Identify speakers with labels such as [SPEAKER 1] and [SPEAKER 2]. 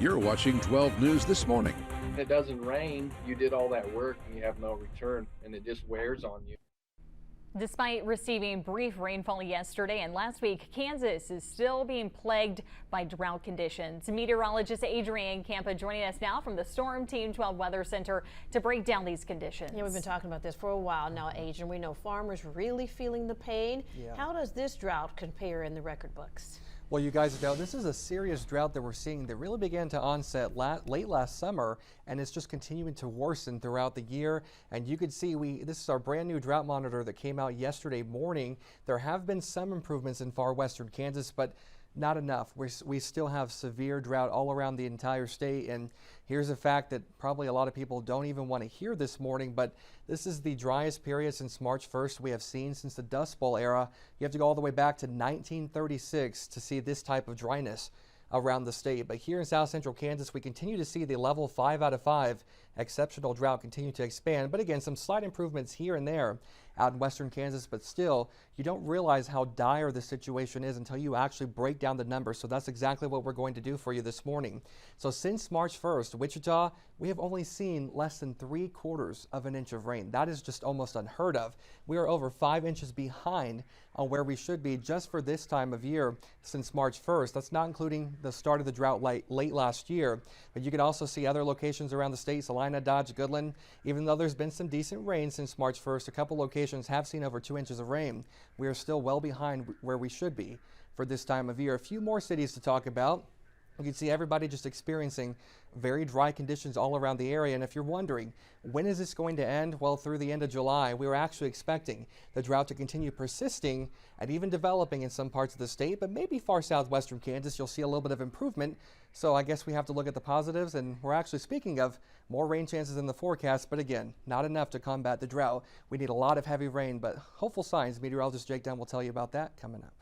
[SPEAKER 1] You're watching 12 News This Morning.
[SPEAKER 2] If it doesn't rain, you did all that work and you have no return, and it just wears on you.
[SPEAKER 3] Despite receiving brief rainfall yesterday and last week, Kansas is still being plagued by drought conditions. Meteorologist Adrian Campa joining us now from the Storm Team 12 Weather Center to break down these conditions.
[SPEAKER 4] Yeah, we've been talking about this for a while now, Adrian. We know farmers really feeling the pain.
[SPEAKER 5] Yeah.
[SPEAKER 4] How does this drought compare in the record books?
[SPEAKER 5] Well, you guys know this is a serious drought that we're seeing that really began to onset late last summer, and it's just continuing to worsen throughout the year. And you could see this is our brand new drought monitor that came out yesterday morning. There have been some improvements in far western Kansas, but not enough. We still have severe drought all around the entire state, and here's a fact that probably a lot of people don't even want to hear this morning, but this is the driest period since March 1st we have seen since the Dust Bowl era. You have to go all the way back to 1936 to see this type of dryness around the state. But here in south central Kansas, we continue to see the level 5 out of 5 exceptional drought continue to expand. But again, some slight improvements here and there out in western Kansas, but still, you don't realize how dire the situation is until you actually break down the numbers. So that's exactly what we're going to do for you this morning. So since March 1st, Wichita, we have only seen less than 3/4 of an inch of rain. That is just almost unheard of. We are over 5 inches behind on where we should be just for this time of year since March 1st. That's not including the start of the drought late last year. But you can also see other locations around the state, Salina, Dodge, Goodland. Even though there's been some decent rain since March 1st, a couple locations have seen over 2 inches of rain. We are still well behind where we should be for this time of year. A few more cities to talk about. You can see everybody just experiencing very dry conditions all around the area. And if you're wondering, when is this going to end? Well, through the end of July, we were actually expecting the drought to continue persisting and even developing in some parts of the state, but maybe far southwestern Kansas, you'll see a little bit of improvement. So I guess we have to look at the positives, and we're actually speaking of more rain chances in the forecast, but again, not enough to combat the drought. We need a lot of heavy rain, but hopeful signs. Meteorologist Jake Dunn will tell you about that coming up.